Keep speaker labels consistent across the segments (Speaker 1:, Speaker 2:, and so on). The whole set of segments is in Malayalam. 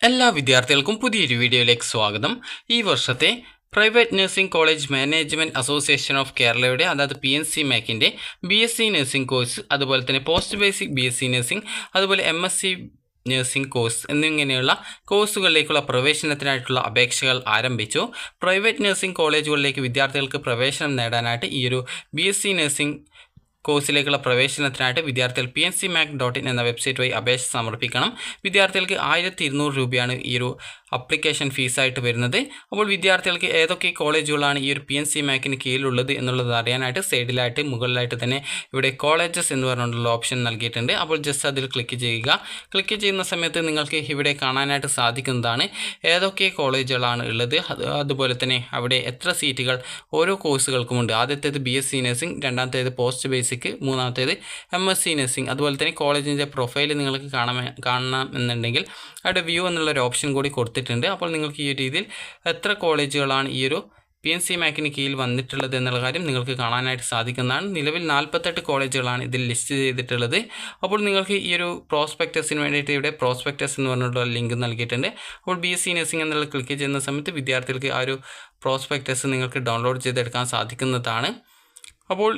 Speaker 1: എല്ലാ വിദ്യാർത്ഥികൾക്കും പുതിയൊരു വീഡിയോയിലേക്ക് സ്വാഗതം. ഈ വർഷത്തെ private nursing college management association of കേരളയുടെ അതായത് PNC മാക്കിൻ്റെ BSc നഴ്സിംഗ് കോഴ്സ്, അതുപോലെ തന്നെ പോസ്റ്റ് ബേസിക് BSc നഴ്സിംഗ്, അതുപോലെ MSc നഴ്സിംഗ് കോഴ്സ് എന്നിങ്ങനെയുള്ള കോഴ്സുകളിലേക്കുള്ള പ്രവേശനത്തിനായിട്ടുള്ള അപേക്ഷകൾ ആരംഭിച്ചു. പ്രൈവറ്റ് നഴ്സിംഗ് കോളേജുകളിലേക്ക് വിദ്യാർത്ഥികൾക്ക് പ്രവേശനം നേടാനായിട്ട് ഈ ഒരു BSc നഴ്സിംഗ് കോഴ്സിലേക്കുള്ള പ്രവേശനത്തിനായിട്ട് വിദ്യാർത്ഥികൾ pncmac.in എന്ന വെബ്സൈറ്റ് വഴി അപേക്ഷ സമർപ്പിക്കണം. വിദ്യാർത്ഥികൾക്ക് 1200 രൂപയാണ് ഈ ഒരു അപ്ലിക്കേഷൻ ഫീസായിട്ട് വരുന്നത്. അപ്പോൾ വിദ്യാർത്ഥികൾക്ക് ഏതൊക്കെ കോളേജുകളാണ് ഈ ഒരു PNC മാക്കിന് കീഴിലുള്ളത് എന്നുള്ളത് അറിയാനായിട്ട് സൈഡിലായിട്ട് മുകളിലായിട്ട് തന്നെ ഇവിടെ കോളേജസ് എന്ന് പറഞ്ഞുകൊണ്ടുള്ള ഓപ്ഷൻ നൽകിയിട്ടുണ്ട്. അപ്പോൾ ജസ്റ്റ് അതിൽ ക്ലിക്ക് ചെയ്യുക. ക്ലിക്ക് ചെയ്യുന്ന സമയത്ത് നിങ്ങൾക്ക് ഇവിടെ കാണാനായിട്ട് സാധിക്കുന്നതാണ് ഏതൊക്കെ കോളേജുകളാണ് ഉള്ളത്, അതുപോലെ തന്നെ അവിടെ എത്ര സീറ്റുകൾ ഓരോ കോഴ്സുകൾക്കുമുണ്ട്. ആദ്യത്തേത് BSc നഴ്സിംഗ്, രണ്ടാമത്തേത് പോസ്റ്റ് ബേസിക്, മൂന്നാമത്തേത് MSc നഴ്സിംഗ്. അതുപോലെ തന്നെ കോളേജിൻ്റെ പ്രൊഫൈൽ നിങ്ങൾക്ക് കാണണമെന്നുണ്ടെങ്കിൽ അവിടെ വ്യൂ എന്നുള്ളൊരു ഓപ്ഷൻ കൂടി കൊടുത്തിട്ടുണ്ട്. അപ്പോൾ നിങ്ങൾക്ക് ഈ രീതിയിൽ എത്ര കോളേജുകളാണ് ഈ ഒരു PNC മാക്കിന് കീഴിൽ വന്നിട്ടുള്ളത് എന്നുള്ള കാര്യം നിങ്ങൾക്ക് കാണാനായിട്ട് സാധിക്കുന്നതാണ്. നിലവിൽ 48 കോളേജുകളാണ് ഇതിൽ ലിസ്റ്റ് ചെയ്തിട്ടുള്ളത്. അപ്പോൾ നിങ്ങൾക്ക് ഈ ഒരു പ്രോസ്പെക്ടസിന് വേണ്ടിയിട്ട് ഇവിടെ പ്രോസ്പെക്ടസ് എന്ന് പറഞ്ഞിട്ടുള്ള ലിങ്ക് നൽകിയിട്ടുണ്ട്. അപ്പോൾ BSc നഴ്സിംഗ് എന്നുള്ള ക്ലിക്ക് ചെയ്യുന്ന സമയത്ത് വിദ്യാർത്ഥികൾക്ക് ആ ഒരു പ്രോസ്പെക്ടസ് നിങ്ങൾക്ക് ഡൗൺലോഡ് ചെയ്തെടുക്കാൻ സാധിക്കുന്നതാണ്. അപ്പോൾ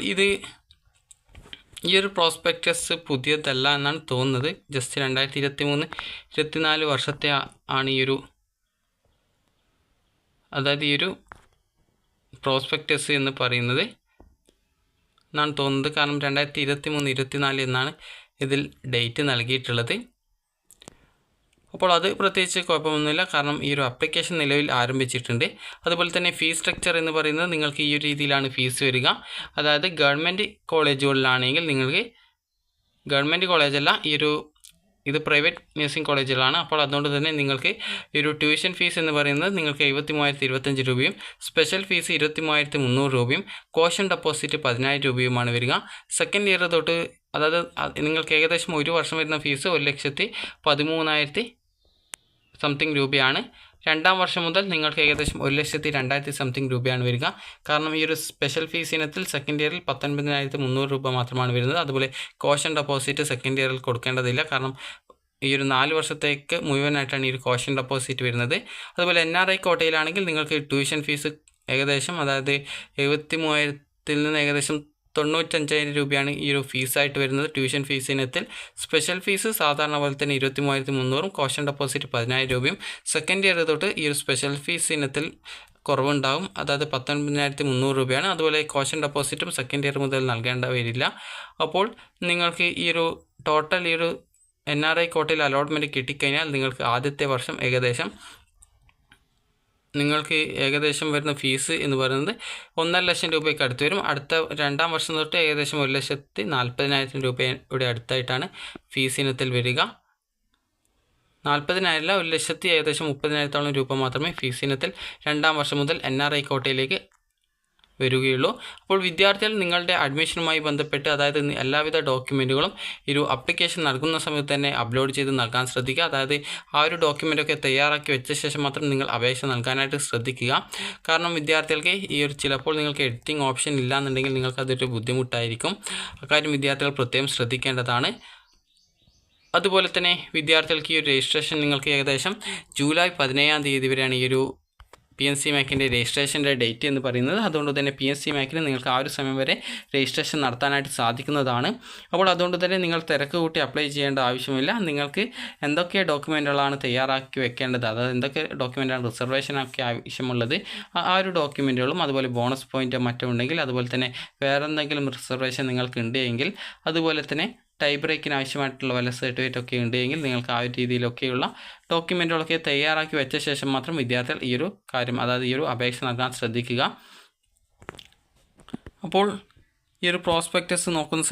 Speaker 1: ഈ ഒരു പ്രോസ്പെക്ടസ് പുതിയതല്ല എന്നാണ് തോന്നുന്നത്. ജസ്റ്റ് 2023-24 വർഷത്തെ ആണ് ഈ ഒരു പ്രോസ്പെക്ടസ് എന്ന് പറയുന്നത് എന്നാണ് തോന്നുന്നത്. കാരണം 2023-24 എന്നാണ് ഇതിൽ ഡേറ്റ് നൽകിയിട്ടുള്ളത്. അപ്പോൾ അത് പ്രത്യേകിച്ച് കുഴപ്പമൊന്നുമില്ല, കാരണം ഈ ഒരു ആപ്ലിക്കേഷൻ നിലവിൽ ആരംഭിച്ചിട്ടുണ്ട്. അതുപോലെ തന്നെ ഫീസ് സ്ട്രക്ചർ എന്ന് പറയുന്നത് നിങ്ങൾക്ക് ഈ ഒരു രീതിയിലാണ് ഫീസ് വരിക. അതായത് ഗവൺമെൻറ് കോളേജുകളിലാണെങ്കിൽ നിങ്ങൾക്ക് ഗവൺമെൻറ് കോളേജല്ല, ഇത് പ്രൈവറ്റ് നഴ്സിംഗ് കോളേജുകളാണ്. അപ്പോൾ അതുകൊണ്ട് തന്നെ നിങ്ങൾക്ക് ഈ ഒരു ട്യൂഷൻ ഫീസ് എന്ന് പറയുന്നത് നിങ്ങൾക്ക് 73,025 രൂപയും സ്പെഷ്യൽ ഫീസ് 23,300 രൂപയും കോഷൻ ഡെപ്പോസിറ്റ് 10,000 രൂപയുമാണ് വരിക. സെക്കൻഡ് ഇയർ തൊട്ട് അതായത് നിങ്ങൾക്ക് ഏകദേശം ഒരു വർഷം വരുന്ന ഫീസ് 1,13,000 സംതിങ് രൂപയാണ്. രണ്ടാം വർഷം മുതൽ നിങ്ങൾക്ക് ഏകദേശം 1,02,000 സംതിങ് രൂപയാണ് വരിക. കാരണം ഈ ഒരു സ്പെഷ്യൽ ഫീസ് ഇനത്തിൽ സെക്കൻഡ് ഇയറിൽ 19,300 രൂപ മാത്രമാണ് വരുന്നത്. അതുപോലെ കോഷൻ ഡെപ്പോസിറ്റ് സെക്കൻഡ് ഇയറിൽ കൊടുക്കേണ്ടതില്ല, കാരണം ഈ ഒരു 4 വർഷത്തേക്ക് മുഴുവനായിട്ടാണ് ഈ ഒരു കോഷൻ ഡെപ്പോസിറ്റ് വരുന്നത്. അതുപോലെ NRI കോട്ടയിലാണെങ്കിൽ നിങ്ങൾക്ക് ട്യൂഷൻ ഫീസ് ഏകദേശം അതായത് 73,000 നിന്ന് ഏകദേശം 95,000 രൂപയാണ് ഈ ഒരു ഫീസായിട്ട് വരുന്നത് ട്യൂഷൻ ഫീസ് ഇനത്തിൽ. സ്പെഷ്യൽ ഫീസ് സാധാരണ പോലെ തന്നെ 23,300, കോഷൻ ഡെപ്പോസിറ്റ് 10,000 രൂപയും. സെക്കൻഡ് ഇയർ തൊട്ട് ഈ ഒരു സ്പെഷ്യൽ ഫീസ് ഇനത്തിൽ കുറവുണ്ടാകും, അതായത് 19,300 രൂപയാണ്. അതുപോലെ കോഷൻ ഡെപ്പോസിറ്റും സെക്കൻഡ് ഇയർ മുതൽ നൽകേണ്ട വരില്ല. അപ്പോൾ നിങ്ങൾക്ക് ഈ ഒരു ടോട്ടൽ ഈ ഒരു NRI കോട്ടയിൽ അലോട്ട്മെൻറ്റ് കിട്ടിക്കഴിഞ്ഞാൽ നിങ്ങൾക്ക് ആദ്യത്തെ വർഷം നിങ്ങൾക്ക് ഏകദേശം വരുന്ന ഫീസ് എന്ന് പറയുന്നത് 1,50,000 രൂപയ്ക്ക് അടുത്ത് വരും. അടുത്ത രണ്ടാം വർഷം തൊട്ട് ഏകദേശം 1,40,000 രൂപയുടെ അടുത്തായിട്ടാണ് ഫീസ് ഇനത്തിൽ വരിക. 40,000 അല്ല, 1,00,000 ഏകദേശം 30,000 രൂപ മാത്രമേ ഫീസ് ഇനത്തിൽ രണ്ടാം വർഷം മുതൽ NRI കോട്ടയിലേക്ക് വരികയുള്ളൂ. അപ്പോൾ വിദ്യാർത്ഥികൾ നിങ്ങളുടെ അഡ്മിഷനുമായി ബന്ധപ്പെട്ട് അതായത് എല്ലാവിധ ഡോക്യുമെൻറ്റുകളും ഈ ഒരു ആപ്ലിക്കേഷൻ നൽകുന്ന സമയത്ത് തന്നെ അപ്ലോഡ് ചെയ്ത് നൽകാൻ ശ്രദ്ധിക്കുക. അതായത് ആ ഒരു ഡോക്യുമെൻ്റൊക്കെ തയ്യാറാക്കി വെച്ച ശേഷം മാത്രം നിങ്ങൾ അപേക്ഷ നൽകാനായിട്ട് ശ്രദ്ധിക്കുക. കാരണം വിദ്യാർത്ഥികൾക്ക് ചിലപ്പോൾ നിങ്ങൾക്ക് എഡിറ്റിംഗ് ഓപ്ഷൻ ഇല്ലാന്നുണ്ടെങ്കിൽ നിങ്ങൾക്ക് അതൊരു ബുദ്ധിമുട്ടായിരിക്കും. അക്കാര്യം വിദ്യാർത്ഥികൾ പ്രത്യേകം ശ്രദ്ധിക്കേണ്ടതാണ്. അതുപോലെ തന്നെ വിദ്യാർത്ഥികൾക്ക് ഈ ഒരു രജിസ്ട്രേഷൻ നിങ്ങൾക്ക് ഏകദേശം ജൂലൈ 17-ാം തീയതി വരെയാണ് ഈ ഒരു PNC മാക്കിൻ്റെ രജിസ്ട്രേഷൻ്റെ ഡേറ്റ് എന്ന് പറയുന്നത്. അതുകൊണ്ട് തന്നെ PNC മാക്കിന് നിങ്ങൾക്ക് ആ ഒരു സമയം വരെ രജിസ്ട്രേഷൻ നടത്താനായിട്ട് സാധിക്കുന്നതാണ്. അപ്പോൾ അതുകൊണ്ട് തന്നെ നിങ്ങൾ തിരക്ക് കൂട്ടി അപ്ലൈ ചെയ്യേണ്ട ആവശ്യമില്ല. നിങ്ങൾക്ക് എന്തൊക്കെ ഡോക്യുമെൻറ്റുകളാണ് തയ്യാറാക്കി വെക്കേണ്ടത്, അതായത് എന്തൊക്കെ ഡോക്യുമെൻറ്റാണ് റിസർവേഷനൊക്കെ ആവശ്യമുള്ളത്, ആ ഒരു ഡോക്യുമെൻറ്റുകളും അതുപോലെ ബോണസ് പോയിൻറ്റോ മറ്റോ ഉണ്ടെങ്കിൽ, അതുപോലെ തന്നെ വേറെ എന്തെങ്കിലും റിസർവേഷൻ നിങ്ങൾക്ക് ഉണ്ടെങ്കിൽ, അതുപോലെ തന്നെ ടൈ ബ്രേക്കിന് ആവശ്യമായിട്ടുള്ള വല്ല സർട്ടിഫിക്കറ്റ് ഒക്കെ ഉണ്ടെങ്കിൽ നിങ്ങൾക്ക് ആ ഒരു രീതിയിലൊക്കെയുള്ള ഡോക്യുമെൻറ്റുകളൊക്കെ തയ്യാറാക്കി വെച്ച ശേഷം മാത്രം വിദ്യാർത്ഥികൾ ഈ ഒരു കാര്യം അതായത് ഈ ഒരു അപേക്ഷ നൽകാൻ ശ്രദ്ധിക്കുക. അപ്പോൾ ഈ ഒരു പ്രോസ്പെക്ടസ് നോക്കുന്ന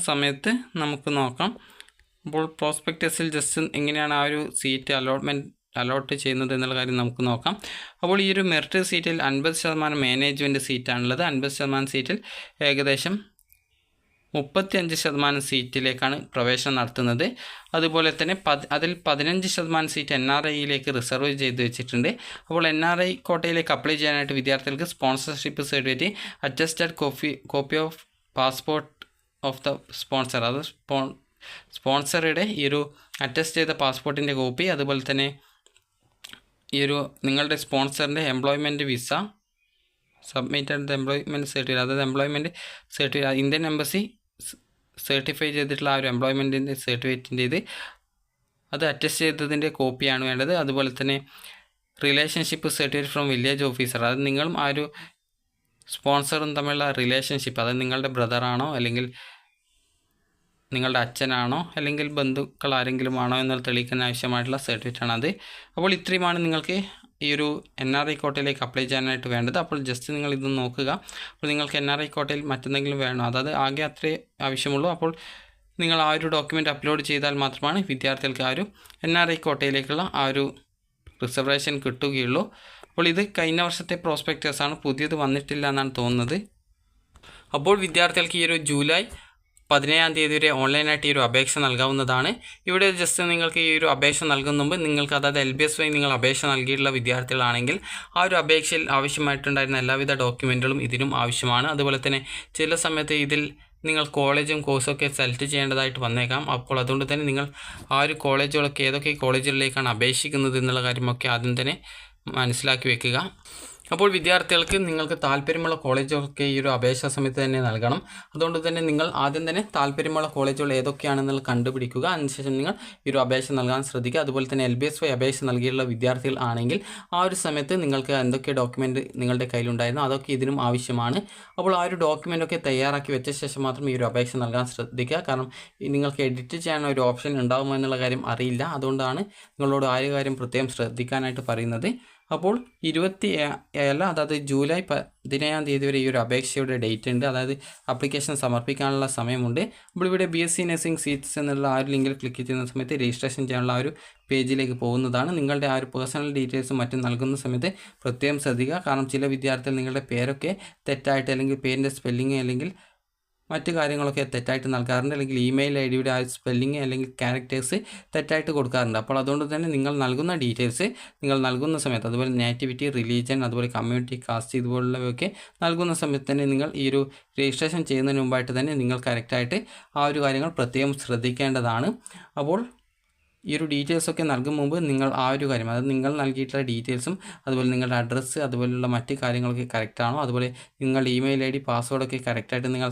Speaker 1: സമയത്ത് നമുക്ക് നോക്കാം. അപ്പോൾ പ്രോസ്പെക്ടസിൽ ജസ്റ്റ് എങ്ങനെയാണ് ആ ഒരു സീറ്റ് അലോട്ട് ചെയ്യുന്നത് എന്നുള്ള കാര്യം നമുക്ക് നോക്കാം. അപ്പോൾ ഈ ഒരു മെറിറ്റ് സീറ്റിൽ 50% മാനേജ്മെൻറ്റ് സീറ്റാണുള്ളത്. 50% സീറ്റിൽ ഏകദേശം 35% സീറ്റിലേക്കാണ് പ്രവേശനം നടത്തുന്നത്. അതുപോലെ തന്നെ അതിൽ 15% സീറ്റ് NRIയിലേക്ക് റിസർവ് ചെയ്ത് വെച്ചിട്ടുണ്ട്. അപ്പോൾ NRI കോട്ടയിലേക്ക് അപ്ലൈ ചെയ്യാനായിട്ട് വിദ്യാർത്ഥികൾക്ക് sponsorship certificate, attested copy of passport of the sponsor, അത് സ്പോൺസറുടെ ഈ ഒരു അറ്റസ്റ്റ് ചെയ്ത പാസ്പോർട്ടിൻ്റെ കോപ്പി, അതുപോലെ തന്നെ ഈ ഒരു നിങ്ങളുടെ സ്പോൺസറിൻ്റെ employment visa, submitted employment certificate, അതായത് employment certificate, Indian embassy certify ചെയ്തിട്ടുള്ള ആ ഒരു എംപ്ലോയ്മെൻറ്റിൻ്റെ സർട്ടിഫിക്കറ്റിൻ്റെ ഇത് അത് അറ്റസ്റ്റ് ചെയ്തതിൻ്റെ കോപ്പിയാണ് വേണ്ടത്. അതുപോലെ തന്നെ relationship certificate from village officer, അത് നിങ്ങളും ആ ഒരു സ്പോൺസറും തമ്മിലുള്ള റിലേഷൻഷിപ്പ്, അത് നിങ്ങളുടെ ബ്രദറാണോ അല്ലെങ്കിൽ നിങ്ങളുടെ അച്ഛനാണോ അല്ലെങ്കിൽ ബന്ധുക്കൾ ആരെങ്കിലും ആണോ എന്നത് തെളിയിക്കാൻ ആവശ്യമായിട്ടുള്ള സർട്ടിഫിക്കറ്റാണ് അത്. അപ്പോൾ ഇത്രയുമാണ് നിങ്ങൾക്ക് ഈ ഒരു NRI കോട്ടയിലേക്ക് അപ്ലൈ ചെയ്യാനായിട്ട് വേണ്ടത്. അപ്പോൾ ജസ്റ്റ് നിങ്ങൾ ഇത് നോക്കുക. അപ്പോൾ നിങ്ങൾക്ക് NRI കോട്ടയിൽ മറ്റെന്തെങ്കിലും വേണോ, അതായത് ആകെ അത്രേ ആവശ്യമുള്ളൂ. അപ്പോൾ നിങ്ങൾ ആ ഒരു ഡോക്യുമെൻ്റ് അപ്ലോഡ് ചെയ്താൽ മാത്രമാണ് വിദ്യാർത്ഥികൾക്ക് ആ ഒരു NRI കോട്ടയിലേക്കുള്ള ആ ഒരു റിസർവേഷൻ കിട്ടുകയുള്ളൂ. അപ്പോൾ ഇത് കഴിഞ്ഞ വർഷത്തെ പ്രോസ്പെക്ടസാണ്, പുതിയത് വന്നിട്ടില്ല എന്നാണ് തോന്നുന്നത്. അപ്പോൾ വിദ്യാർത്ഥികൾക്ക് ഈ ഒരു ജൂലൈ 17-ാം തീയതി വരെ ഓൺലൈനായിട്ട് ഈ ഒരു അപേക്ഷ നൽകാവുന്നതാണ്. ഇവിടെ ജസ്റ്റ് നിങ്ങൾക്ക് ഈ ഒരു അപേക്ഷ നൽകുന്ന മുമ്പ് നിങ്ങൾക്ക്, അതായത് LBS വഴി നിങ്ങൾ അപേക്ഷ നൽകിയിട്ടുള്ള വിദ്യാർത്ഥികളാണെങ്കിൽ ആ ഒരു അപേക്ഷയിൽ ആവശ്യമായിട്ടുണ്ടായിരുന്ന എല്ലാവിധ ഡോക്യുമെൻറ്റുകളും ഇതിനും ആവശ്യമാണ്. അതുപോലെ തന്നെ ചില സമയത്ത് ഇതിൽ നിങ്ങൾ കോളേജും കോഴ്സൊക്കെ സെലക്ട് ചെയ്യേണ്ടതായിട്ട് വന്നേക്കാം. അപ്പോൾ അതുകൊണ്ട് തന്നെ നിങ്ങൾ ആ ഒരു കോളേജുകളൊക്കെ ഏതൊക്കെ കോളേജുകളിലേക്കാണ് അപേക്ഷിക്കുന്നത് എന്നുള്ള കാര്യമൊക്കെ ആദ്യം തന്നെ മനസ്സിലാക്കി വെക്കുക. അപ്പോൾ വിദ്യാർത്ഥികൾക്ക് നിങ്ങൾക്ക് താല്പര്യമുള്ള കോളേജുകളൊക്കെ ഈ ഒരു അപേക്ഷാ സമയത്ത് തന്നെ നൽകണം. അതുകൊണ്ട് തന്നെ നിങ്ങൾ ആദ്യം തന്നെ താല്പര്യമുള്ള കോളേജുകൾ ഏതൊക്കെയാണെന്നുള്ളത് കണ്ടുപിടിക്കുക. അതിനുശേഷം നിങ്ങൾ ഈ ഒരു അപേക്ഷ നൽകാൻ ശ്രദ്ധിക്കുക. അതുപോലെ തന്നെ LBS വഴി അപേക്ഷ നൽകിയുള്ള വിദ്യാർത്ഥികൾ ആണെങ്കിൽ ആ ഒരു സമയത്ത് നിങ്ങൾക്ക് എന്തൊക്കെ ഡോക്യുമെൻറ്റ് നിങ്ങളുടെ കയ്യിലുണ്ടായിരുന്നോ അതൊക്കെ ഇതിനും ആവശ്യമാണ്. അപ്പോൾ ആ ഒരു ഡോക്യുമെൻ്റൊക്കെ തയ്യാറാക്കി വെച്ച ശേഷം മാത്രം ഈ ഒരു അപേക്ഷ നൽകാൻ ശ്രദ്ധിക്കുക. കാരണം നിങ്ങൾക്ക് എഡിറ്റ് ചെയ്യാൻ ഒരു ഓപ്ഷൻ ഉണ്ടാകുമോ എന്നുള്ള കാര്യം അറിയില്ല. അതുകൊണ്ടാണ് നിങ്ങളോട് ആ ഒരു കാര്യം പ്രത്യേകം ശ്രദ്ധിക്കാനായിട്ട് പറയുന്നത്. അപ്പോൾ 27, അതായത് ജൂലൈ 17-ാം തീയതി വരെ ഈ ഒരു അപേക്ഷയുടെ ഡേറ്റ് ഉണ്ട്, അതായത് ആപ്ലിക്കേഷൻ സമർപ്പിക്കാനുള്ള സമയമുണ്ട്. അപ്പോൾ ഇവിടെ BSc നഴ്സിംഗ് സീറ്റ്സ് എന്നുള്ള ആ ഒരു ലിങ്കിൽ ക്ലിക്ക് ചെയ്യുന്ന സമയത്ത് രജിസ്ട്രേഷൻ ചെയ്യാനുള്ള ആ ഒരു പേജിലേക്ക് പോകുന്നതാണ്. നിങ്ങളുടെ ആ ഒരു പേഴ്സണൽ ഡീറ്റെയിൽസും മറ്റും നൽകുന്ന സമയത്ത് പ്രത്യേകം ശ്രദ്ധിക്കുക. കാരണം ചില വിദ്യാർത്ഥികൾ നിങ്ങളുടെ പേരൊക്കെ തെറ്റായിട്ട്, അല്ലെങ്കിൽ പേരിൻ്റെ സ്പെല്ലിങ് അല്ലെങ്കിൽ മറ്റു കാര്യങ്ങളൊക്കെ തെറ്റായിട്ട് നൽകാറുണ്ട്, അല്ലെങ്കിൽ ഇമെയിൽ ID-യുടെ ആ സ്പെല്ലിങ് അല്ലെങ്കിൽ ക്യാരക്ടേഴ്സ് തെറ്റായിട്ട് കൊടുക്കാറുണ്ട്. അപ്പോൾ അതുകൊണ്ട് തന്നെ നിങ്ങൾ നൽകുന്ന ഡീറ്റെയിൽസ് നിങ്ങൾ നൽകുന്ന സമയത്ത്, അതുപോലെ നേറ്റിവിറ്റി, റിലീജിയൻ, അതുപോലെ കമ്മ്യൂണിറ്റി, കാസ്റ്റ് ഇതുപോലുള്ളവയൊക്കെ നൽകുന്ന സമയത്ത് തന്നെ നിങ്ങൾ ഈ ഒരു രജിസ്ട്രേഷൻ ചെയ്യുന്നതിന് മുമ്പായിട്ട് തന്നെ നിങ്ങൾ കറക്റ്റായിട്ട് ആ ഒരു കാര്യങ്ങൾ പ്രത്യേകം ശ്രദ്ധിക്കേണ്ടതാണ്. അപ്പോൾ ഈ ഒരു ഡീറ്റെയിൽസൊക്കെ നൽകും മുമ്പ് നിങ്ങൾ ആ ഒരു കാര്യം, അതായത് നിങ്ങൾ നൽകിയിട്ടുള്ള ഡീറ്റെയിൽസും അതുപോലെ നിങ്ങളുടെ അഡ്രസ്സ് അതുപോലുള്ള മറ്റ് കാര്യങ്ങളൊക്കെ കറക്റ്റാണോ, അതുപോലെ നിങ്ങളുടെ ഇമെയിൽ ID, പാസ്വേഡൊക്കെ കറക്റ്റായിട്ട് നിങ്ങൾ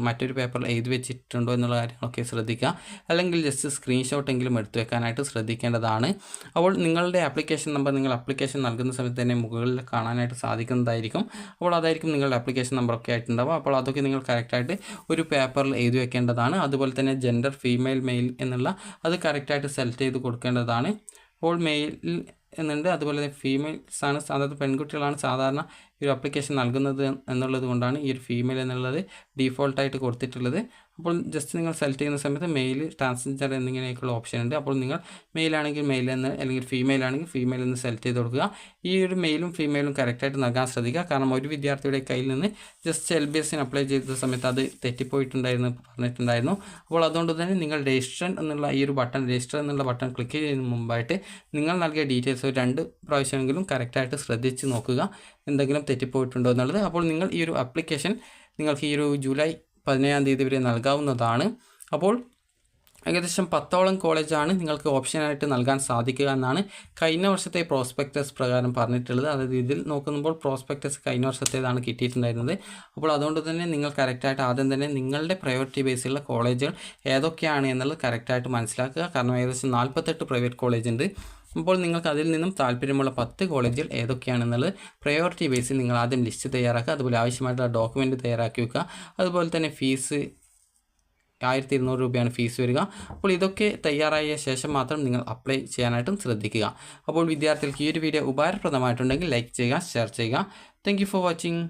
Speaker 1: മറ്റൊരു പേപ്പറിൽ എഴുതി വെച്ചിട്ടുണ്ടോ എന്നുള്ള കാര്യങ്ങളൊക്കെ ശ്രദ്ധിക്കുക. അല്ലെങ്കിൽ ജസ്റ്റ് സ്ക്രീൻഷോട്ടെങ്കിലും എടുത്തു വെക്കാനായിട്ട് ശ്രദ്ധിക്കേണ്ടതാണ്. അപ്പോൾ നിങ്ങളുടെ ആപ്ലിക്കേഷൻ നമ്പർ നിങ്ങൾ ആപ്ലിക്കേഷൻ നൽകുന്ന സമയത്ത് തന്നെ മുകളിൽ കാണാനായിട്ട് സാധിക്കുന്നതായിരിക്കും. അപ്പോൾ അതായിരിക്കും നിങ്ങളുടെ ആപ്ലിക്കേഷൻ നമ്പറൊക്കെ ആയിട്ടുണ്ടാവും. അപ്പോൾ അതൊക്കെ നിങ്ങൾ കറക്റ്റായിട്ട് ഒരു പേപ്പറിൽ എഴുതി വെക്കേണ്ടതാണ്. അതുപോലെ തന്നെ ജെൻഡർ ഫീമെയിൽ മെയിൽ എന്നുള്ള അത് കറക്റ്റായിട്ട് സെലക്ട് ചെയ്ത് കൊടുക്കേണ്ടതാണ്. അപ്പോൾ മെയിൽ എന്നുണ്ട്, അതുപോലെ ഫീമെയിൽസ് ആണ്, അതായത് പെൺകുട്ടികളാണ് സാധാരണ ഈ ഒരു ആപ്ലിക്കേഷൻ നൽകുന്നത് എന്നുള്ളത് കൊണ്ടാണ് ഈ ഒരു ഫീമെയിൽ എന്നുള്ളത് ഡീഫോൾട്ടായിട്ട് കൊടുത്തിട്ടുള്ളത്. അപ്പോൾ ജസ്റ്റ് നിങ്ങൾ സെലക്ട് ചെയ്യുന്ന സമയത്ത് മെയിൽ, ട്രാൻസ്ജെൻഡർ എന്നിങ്ങനെയൊക്കെയുള്ള ഓപ്ഷൻ ഉണ്ട്. അപ്പോൾ നിങ്ങൾ മെയിലാണെങ്കിൽ മെയിൽ എന്ന്, അല്ലെങ്കിൽ ഫീമെയിൽ ആണെങ്കിൽ ഫീമെയിൽ എന്ന് സെലക്ട് ചെയ്ത് കൊടുക്കുക. ഈ ഒരു മെയിലും ഫീമെയിലും കറക്റ്റായിട്ട് നൽകാൻ ശ്രദ്ധിക്കുക. കാരണം ഒരു വിദ്യാർത്ഥിയുടെ കയ്യിൽ നിന്ന് ജസ്റ്റ് LBSന് അപ്ലൈ ചെയ്ത സമയത്ത് അത് തെറ്റിപ്പോയിട്ടുണ്ടായിരുന്നു പറഞ്ഞിട്ടുണ്ടായിരുന്നു. അപ്പോൾ അതുകൊണ്ട് തന്നെ നിങ്ങൾ രജിസ്റ്റർ എന്നുള്ള ഈ ഒരു ബട്ടൺ, രജിസ്റ്റർ എന്നുള്ള ബട്ടൺ ക്ലിക്ക് ചെയ്യുന്നതിന് മുമ്പായിട്ട് നിങ്ങൾ നൽകിയ ഡീറ്റെയിൽസ് ഒരു 2 പ്രാവശ്യമെങ്കിലും കറക്റ്റായിട്ട് ശ്രദ്ധിച്ച് നോക്കുക എന്തെങ്കിലും തെറ്റിപ്പോയിട്ടുണ്ടോ എന്നുള്ളത്. അപ്പോൾ നിങ്ങൾ ഈ ഒരു ആപ്ലിക്കേഷൻ നിങ്ങൾക്ക് ഈ ഒരു ജൂലൈ 17-ാം തീയതി വരെ നൽകാവുന്നതാണ്. അപ്പോൾ ഏകദേശം 10ഓളം കോളേജാണ് നിങ്ങൾക്ക് ഓപ്ഷനായിട്ട് നൽകാൻ സാധിക്കുക എന്നാണ് കഴിഞ്ഞ വർഷത്തെ പ്രോസ്പെക്ടസ് പ്രകാരം പറഞ്ഞിട്ടുള്ളത്. അതായത് ഇതിൽ നോക്കുമ്പോൾ പ്രോസ്പെക്ടസ് കഴിഞ്ഞ വർഷത്തേതാണ് കിട്ടിയിട്ടുണ്ടായിരുന്നത്. അപ്പോൾ അതുകൊണ്ട് തന്നെ നിങ്ങൾ കറക്റ്റായിട്ട് ആദ്യം തന്നെ നിങ്ങളുടെ പ്രയോറിറ്റി ബേസിലുള്ള കോളേജുകൾ ഏതൊക്കെയാണ് എന്നുള്ളത് കറക്റ്റായിട്ട് മനസ്സിലാക്കുക. കാരണം ഏകദേശം 48 പ്രൈവറ്റ് കോളേജ് ഉണ്ട്. അപ്പോൾ നിങ്ങൾക്ക് അതിൽ നിന്നും താല്പര്യമുള്ള 10 കോളേജുകൾ ഏതൊക്കെയാണെന്നുള്ളത് പ്രയോറിറ്റി ബേസിൽ നിങ്ങൾ ആദ്യം ലിസ്റ്റ് തയ്യാറാക്കുക. അതുപോലെ ആവശ്യമായിട്ടുള്ള ഡോക്യുമെൻറ്റ് തയ്യാറാക്കി വെക്കുക. അതുപോലെ തന്നെ ഫീസ് 1200 രൂപയാണ് ഫീസ് വരിക. അപ്പോൾ ഇതൊക്കെ തയ്യാറായ ശേഷം മാത്രം നിങ്ങൾ അപ്ലൈ ചെയ്യാനായിട്ടും ശ്രദ്ധിക്കുക. അപ്പോൾ വിദ്യാർത്ഥികൾക്ക് ഈ ഒരു വീഡിയോ ഉപകാരപ്രദമായിട്ടുണ്ടെങ്കിൽ ലൈക്ക് ചെയ്യുക, ഷെയർ ചെയ്യുക. Thank you for watching.